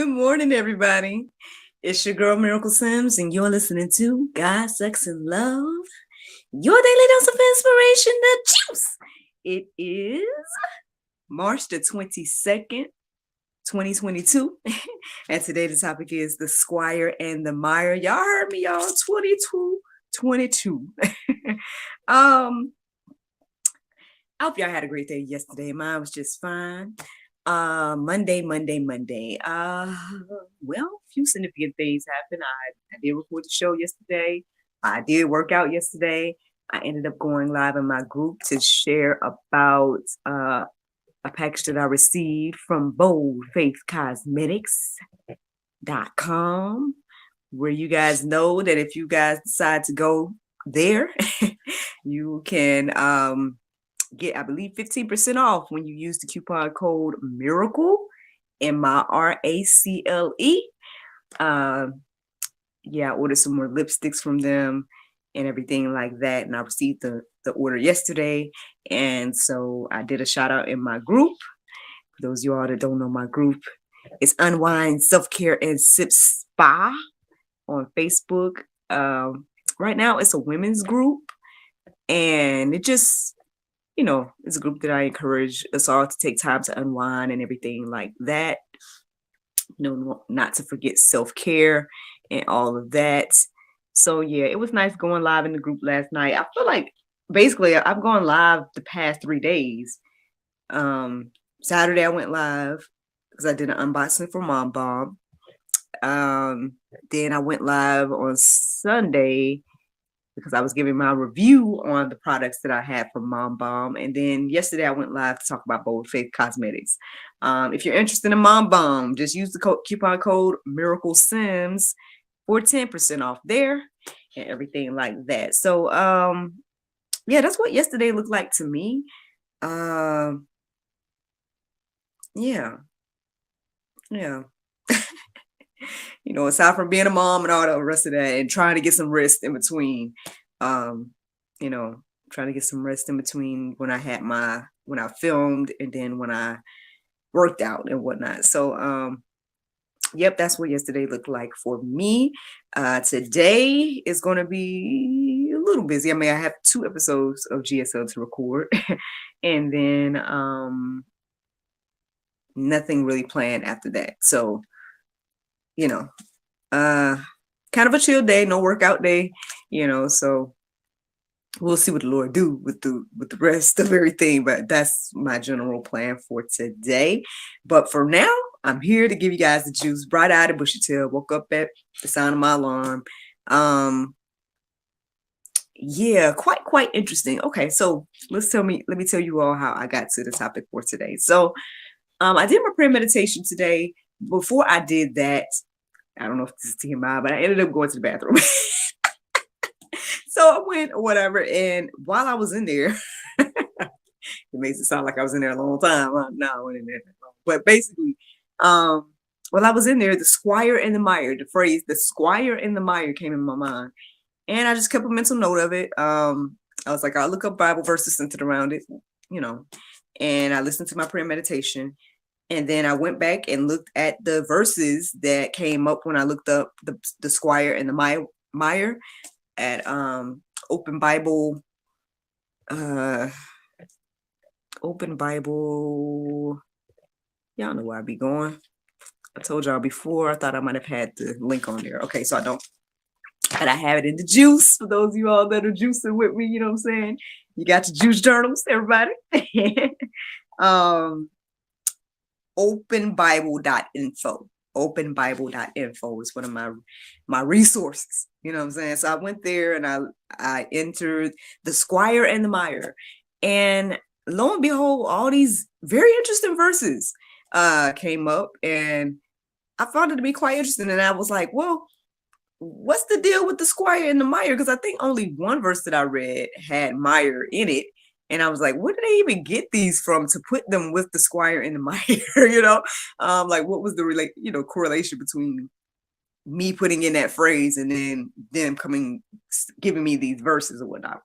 Good morning, everybody. It's your girl Miracle Sims, and you're listening to God, Sex, and Love, your daily dose of inspiration, the juice. It is March the 22nd, 2022. And today the topic is the Squire and the Mire. Y'all heard me, y'all. 22. I hope y'all had a great day yesterday. Mine was just fine. Monday. Well, a few significant things happened. I did record the show yesterday. I did work out yesterday. I ended up going live in my group to share about a package that I received from boldfaithcosmetics.com, where you guys know that if you guys decide to go there, you can get, I believe, 15% off when you use the coupon code MIRACLE, MIRACLE. Yeah, I ordered some more lipsticks from them and everything like that. And I received the order yesterday. And so I did a shout out in my group. For those of you all that don't know my group, it's Unwind Self-Care and Sip Spa on Facebook. Right now it's a women's group, and it just, it's a group that I encourage us all to take time to unwind and everything like that. Not to forget self-care and all of that. So yeah, it was nice going live in the group last night. I feel like basically I've gone live the past 3 days. Saturday I went live because I did an unboxing for Mom Bomb. Then I went live on Sunday because I was giving my review on the products that I had from Mom Bomb. And then yesterday I went live to talk about Bold Faith Cosmetics. If you're interested in Mom Bomb, just use the coupon code Miracle Sims for 10% off there and everything like that. So yeah, that's what yesterday looked like to me. Yeah. Aside from being a mom and all the rest of that, and trying to get some rest in between, trying to get some rest in between when I filmed and then when I worked out and whatnot. So, yep, that's what yesterday looked like for me. Today is going to be a little busy. I have 2 episodes of GSL to record and then, nothing really planned after that. So, kind of a chill day, no workout day, so we'll see what the Lord do with the rest of everything, but that's my general plan for today. But for now, I'm here to give you guys the juice, bright-eyed and bushy-tailed. Woke up at the sound of my alarm. Yeah, quite interesting. Okay, so let me tell you all how I got to the topic for today. So I did my prayer meditation today. Before I did that, I don't know if this is TMI, but I ended up going to the bathroom. So I went or whatever, and while I was in there, it makes it sound like I was in there a long time. No, I went in there. But basically, while I was in there, the Squire and the Mire, the phrase "the Squire and the Mire" came in my mind, and I just kept a mental note of it. I was like, I'll look up Bible verses centered around it, and I listened to my prayer meditation. And then I went back and looked at the verses that came up when I looked up the Squire and the Mire at Open Bible. Y'all know where I be going. I told y'all before, I thought I might have had the link on there. Okay, so I don't. And I have it in the juice for those of you all that are juicing with me, you know what I'm saying? You got your juice journals, everybody. Openbible.info. Openbible.info is one of my resources. You know what I'm saying? So I went there and I entered the Squire and the Mire. And lo and behold, all these very interesting verses came up, and I found it to be quite interesting. And I was like, well, what's the deal with the Squire and the Mire? Because I think only one verse that I read had Mire in it. And I was like, where did they even get these from to put them with the Squire and the Mire? Like what was the correlation between me putting in that phrase and then them giving me these verses or whatnot.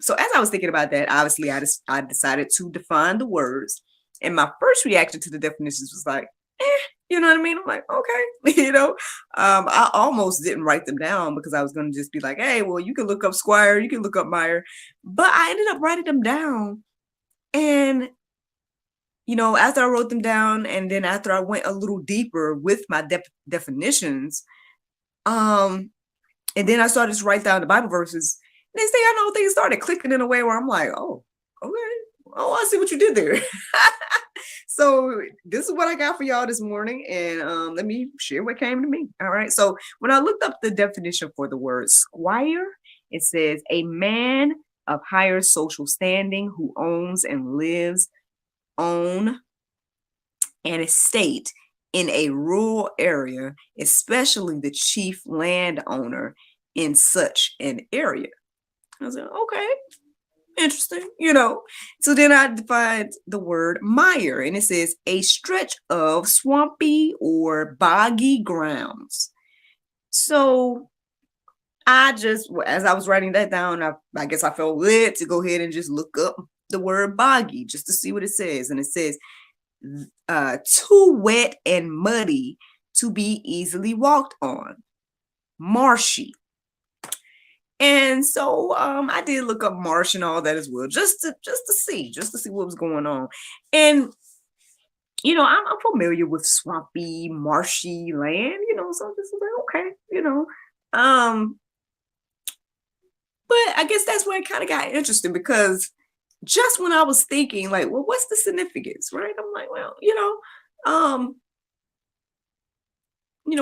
So as I was thinking about that, obviously I decided to define the words. And my first reaction to the definitions was like, You know what I mean? I'm like, okay, I almost didn't write them down because I was going to just be like, hey, well, you can look up Squire, you can look up Mire, but I ended up writing them down. And, after I wrote them down and then after I went a little deeper with my definitions, and then I started to write down the Bible verses. Next thing I know, things started clicking in a way where I'm like, oh, okay. Oh, I see what you did there. So this is what I got for y'all this morning. And let me share what came to me. All right. So when I looked up the definition for the word squire, it says a man of higher social standing who owns and lives on an estate in a rural area, especially the chief landowner in such an area. I was like, okay, interesting, So then I defined the word mire, and it says a stretch of swampy or boggy grounds. So as I was writing that down, I guess I felt led to go ahead and just look up the word boggy just to see what it says. And it says too wet and muddy to be easily walked on, marshy. And so I did look up marsh and all that as well, just to see what was going on. And I'm familiar with swampy, marshy land, so I'm just like, okay, but I guess that's where it kind of got interesting, because just when I was thinking, like, well, what's the significance, right? I'm like, well,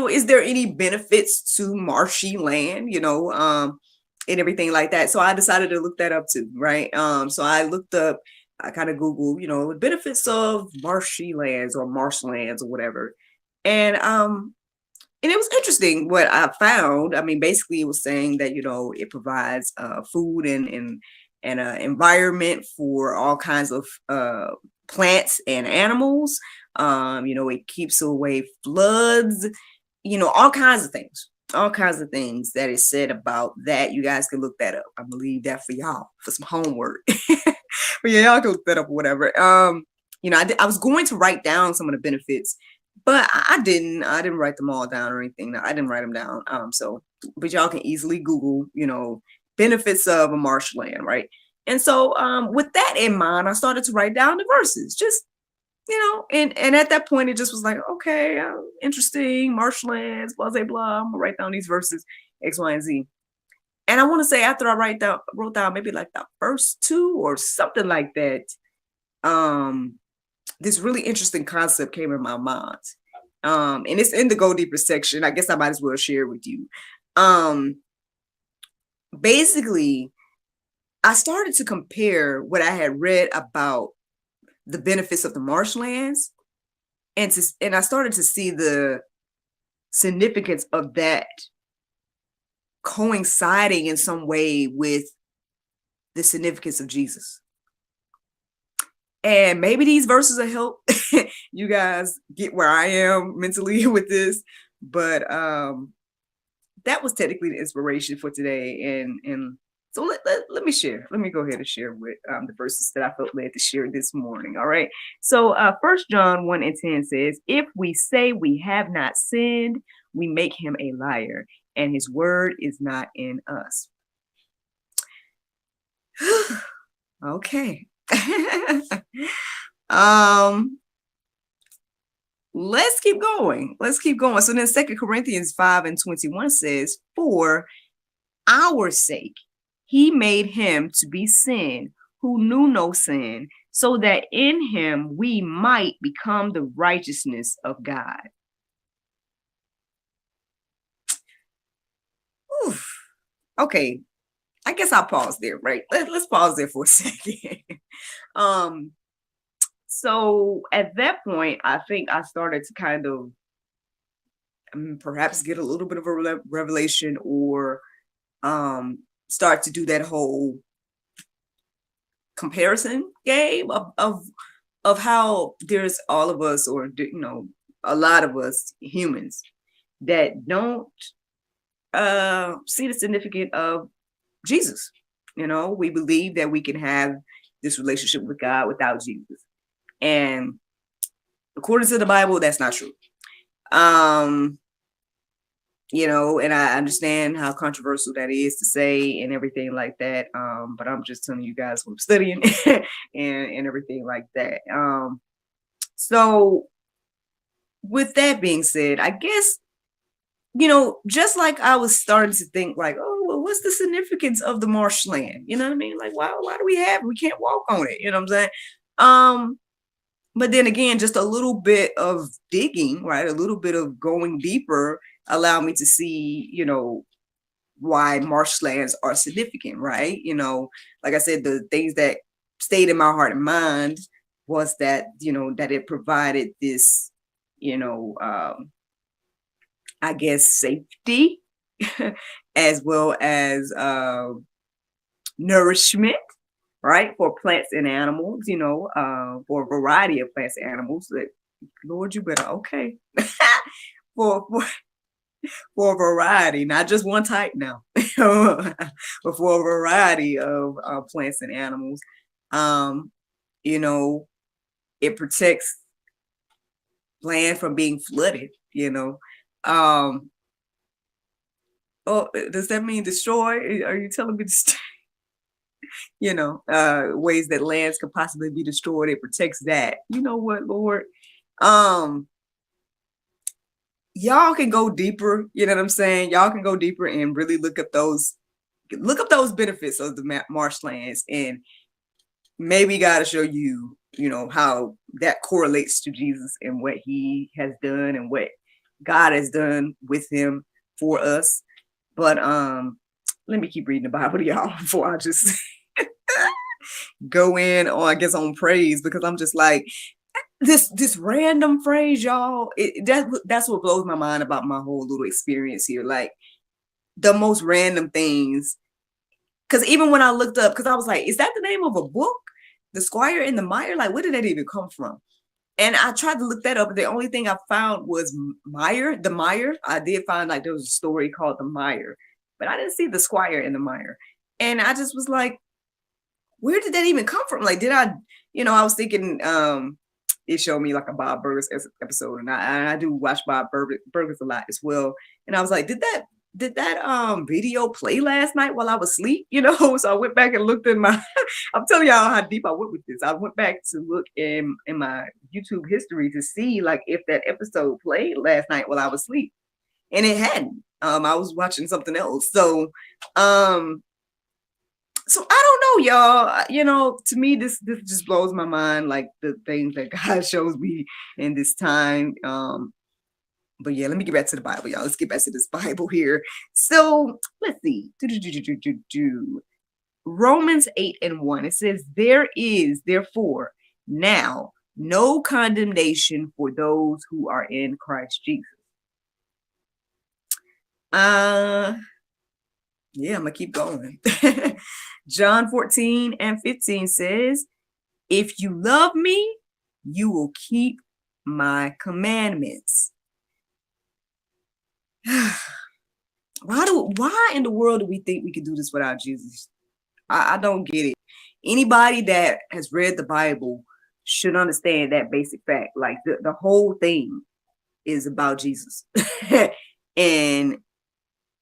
is there any benefits to marshy land, and everything like that? So I decided to look that up too, right? So I kind of Googled, benefits of marshy lands or marshlands or whatever. And it was interesting what I found. I mean, basically it was saying that, it provides food and an environment for all kinds of plants and animals. It keeps away floods, all kinds of things. All kinds of things that is said about that. You guys can look that up. I'm gonna leave that for y'all for some homework. But yeah, y'all can look that up or whatever. I was going to write down some of the benefits, but I didn't write them all down or anything. No, I didn't write them down. But y'all can easily Google, benefits of a marshland, right? And so with that in mind, I started to write down the verses, just and at that point, it just was like, okay, interesting, marshlands, blah, blah, blah. I'm gonna write down these verses, X, Y, and Z. And I want to say after I wrote down maybe like the first two or something like that, this really interesting concept came in my mind. And it's in the Go Deeper section. I guess I might as well share it with you. Basically, I started to compare what I had read about the benefits of the marshlands, and I started to see the significance of that coinciding in some way with the significance of Jesus. And maybe these verses will help you guys get where I am mentally with this, but that was technically the inspiration for today. And so let me share. Let me go ahead and share with the verses that I felt led to share this morning. All right. So 1 John 1:10 says, if we say we have not sinned, we make him a liar, and his word is not in us. Okay. Let's keep going. So then 2 Corinthians 5:21 says, for our sake, he made him to be sin who knew no sin, so that in him we might become the righteousness of God. Oof. Okay, I guess I'll pause there, right? Let's pause there for a second. So at that point, I think I started to kind of perhaps get a little bit of a revelation, or start to do that whole comparison game of how there's all of us, or a lot of us humans that don't see the significance of Jesus. We believe that we can have this relationship with God without Jesus, and according to the Bible, that's not true. Um, and I understand how controversial that is to say and everything like that. But I'm just telling you guys what I'm studying and everything like that. So with that being said, I guess, just like I was starting to think like, oh, well, what's the significance of the marshland? You know what I mean? Like, why do we have it? We can't walk on it. You know what I'm saying? But then again, just a little bit of digging, right? A little bit of going deeper allowed me to see, why marshlands are significant, right? Like I said, the things that stayed in my heart and mind was that, that it provided this, I guess, safety as well as nourishment, right, for plants and animals, for a variety of plants and animals. Like, Lord, you better okay. for, for for a variety, not just one type now, but for a variety of plants and animals. Um, you know, it protects land from being flooded, Oh, does that mean destroy? Are you telling me ways that lands could possibly be destroyed? It protects that. You know what, Lord? Um, y'all can go deeper, you know what I'm saying? Y'all can go deeper and really look up those benefits of the marshlands, and maybe God will show you, how that correlates to Jesus and what he has done and what God has done with him for us. But let me keep reading the Bible to y'all before I just go in on, I guess, on praise, because I'm just like, this random phrase, y'all, that's what blows my mind about my whole little experience here. Like, the most random things. Because even when I looked up, because I was like, is that the name of a book? The Squire and the Mire? Like, where did that even come from? And I tried to look that up. The only thing I found was the Mire. I did find like there was a story called the Mire, but I didn't see the Squire and the Mire. And I just was like, where did that even come from? Like, I was thinking, it showed me like a Bob Burgers episode, and I do watch Bob Burgers a lot as well. And I was like, did that video play last night while I was asleep? So I went back and looked in my I'm telling y'all how deep I went with this. I went back to look in my YouTube history to see like if that episode played last night while I was asleep. And it hadn't. I was watching something else. So I don't know, y'all. To me, this just blows my mind, like the things that God shows me in this time. But yeah, let me get back to the Bible, y'all. Let's get back to this Bible here. So let's see. Romans 8:1. It says, there is therefore now no condemnation for those who are in Christ Jesus. Yeah, I'm gonna keep going. John 14:15 says, if you love me, you will keep my commandments. Why in the world do we think we can do this without Jesus? I don't get it. Anybody that has read the Bible should understand that basic fact. Like the whole thing is about Jesus and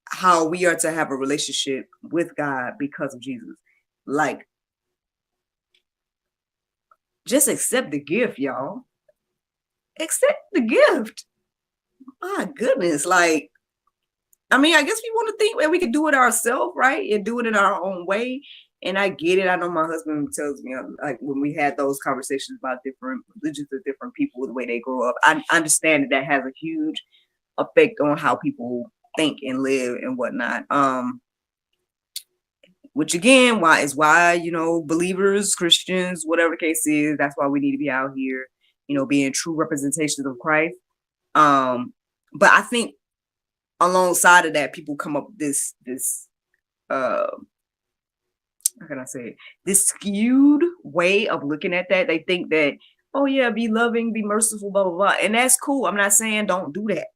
how we are to have a relationship with God because of Jesus. Like, just accept the gift, y'all. Accept the gift. My goodness. Like, I mean, I guess we want to think that we could do it ourselves, right? And do it in our own way. And I get it. I know my husband tells me, like, when we had those conversations about different religions of different people, the way they grow up, I understand that has a huge effect on how people think and live and whatnot. Which again, why, believers, Christians, whatever the case is, that's why we need to be out here, being true representations of Christ. But I think alongside of that, people come up with this how can I say it? This skewed way of looking at that. They think that, oh yeah, be loving, be merciful, blah, blah, blah. And that's cool. I'm not saying don't do that.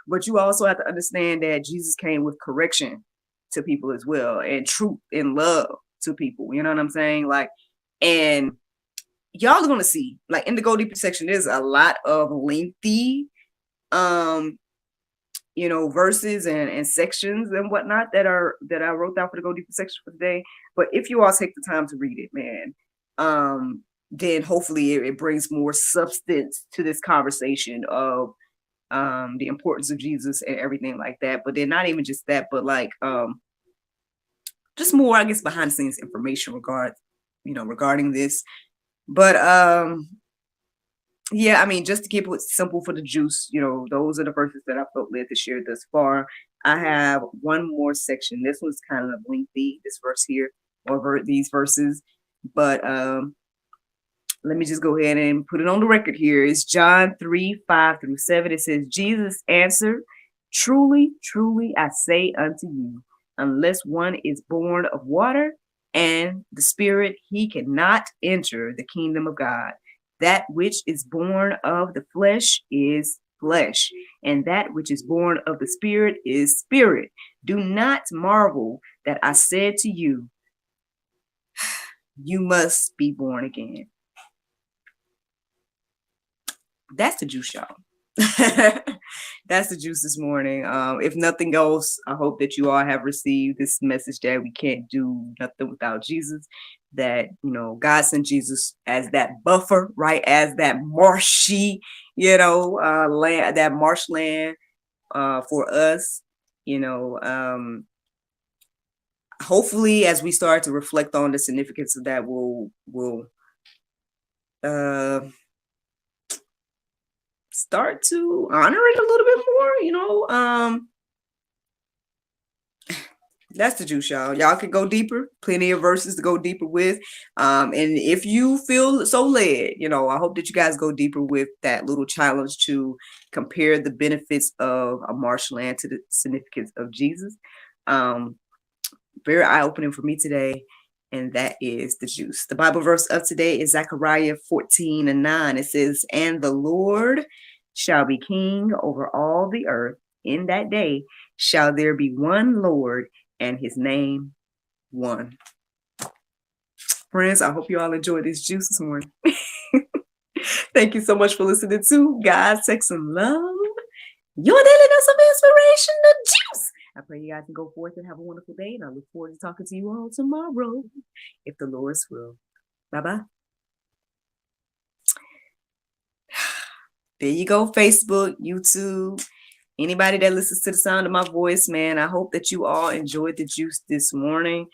But you also have to understand that Jesus came with correction to people as well, and truth and love to people. You know what I'm saying? Like, and y'all are gonna see, like, in the Go Deeper section, there's a lot of lengthy um verses and sections and whatnot that I wrote down for the Go Deeper section for today. But if you all take the time to read it, man, then hopefully it brings more substance to this conversation of the importance of Jesus and everything like that. But then not even just that, but like just more, I guess, behind the scenes information regarding this. But yeah, I mean, just to keep it simple for the juice, those are the verses that I felt led to share thus far. I have one more section. This one's kind of lengthy, this verse here, or these verses. But let me just go ahead and put it on the record here. It's John 3:5-7. It says, Jesus answered, truly, truly, I say unto you, unless one is born of water and the Spirit, he cannot enter the kingdom of God. That which is born of the flesh is flesh, and that which is born of the Spirit is spirit. Do not marvel that I said to you, you must be born again. That's the juice, y'all. That's the juice this morning. If nothing else, I hope that you all have received this message that we can't do nothing without Jesus, that God sent Jesus as that buffer, right, as that marshy land, that marshland for us. Hopefully as we start to reflect on the significance of that, we'll start to honor it a little bit more. That's the juice, y'all. Y'all can go deeper. Plenty of verses to go deeper with. And if you feel so led, I hope that you guys go deeper with that little challenge to compare the benefits of a marshland to the significance of Jesus. Very eye-opening for me today. And that is the juice. The Bible verse of today is Zechariah 14:9. It says, and the Lord shall be king over all the earth. In that day shall there be one Lord, and his name one. Friends, I hope you all enjoyed this juice this morning. Thank you so much for listening to God, Sex, and Love, your daily dose of inspiration, the juice. I pray you guys can go forth and have a wonderful day, and I look forward to talking to you all tomorrow, if the Lord's will. Bye-bye. There you go, Facebook, YouTube, anybody that listens to the sound of my voice, man. I hope that you all enjoyed the juice this morning.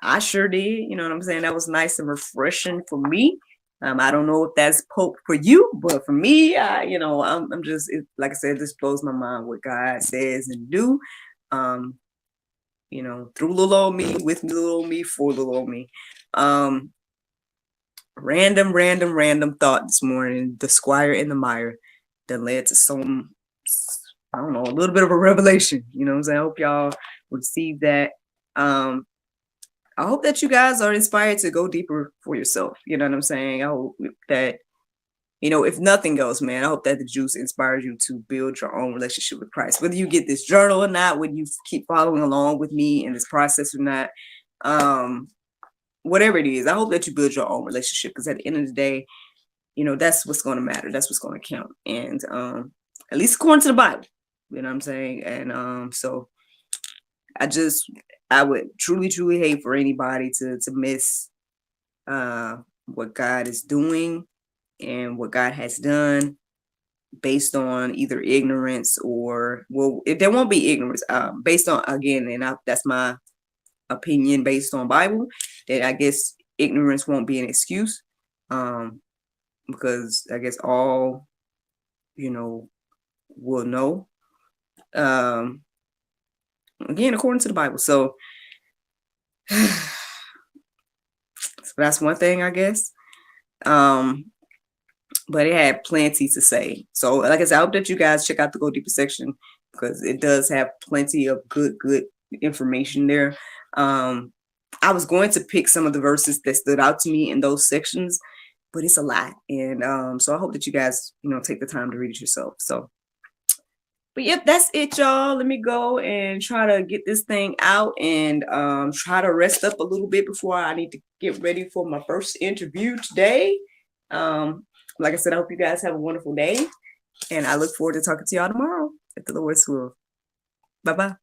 I sure did. You know what I'm saying? That was nice and refreshing for me. I don't know if that's Pope for you, but for me, I'm just, like I said, this blows my mind what God says and do. Through little old me, with little old me, for little old me. Random thought this morning, the Squire and the Mire, that led to some, I don't know, a little bit of a revelation. You know what I'm saying? I hope y'all receive that. I hope that you guys are inspired to go deeper for yourself. You know what I'm saying? I hope that, if nothing else, man, I hope that the juice inspires you to build your own relationship with Christ. Whether you get this journal or not, whether you keep following along with me in this process or not, whatever it is, I hope that you build your own relationship, because at the end of the day, that's what's going to matter. That's what's going to count. And at least according to the Bible, you know what I'm saying? And so I would truly, truly hate for anybody to miss what God is doing and what God has done based on either ignorance or, well, if there won't be ignorance, based on, again, and that's my opinion based on Bible, that I guess ignorance won't be an excuse, because I guess all, will know, again, according to the Bible. So that's one thing, I guess. But it had plenty to say. So like I said, I hope that you guys check out the Go Deeper section, because it does have plenty of good information there. I was going to pick some of the verses that stood out to me in those sections, but it's a lot. And so I hope that you guys, take the time to read it yourself. So, but yep, that's it, y'all. Let me go and try to get this thing out and try to rest up a little bit before I need to get ready for my first interview today. Like I said, I hope you guys have a wonderful day. And I look forward to talking to y'all tomorrow, if the Lord's will. Bye bye.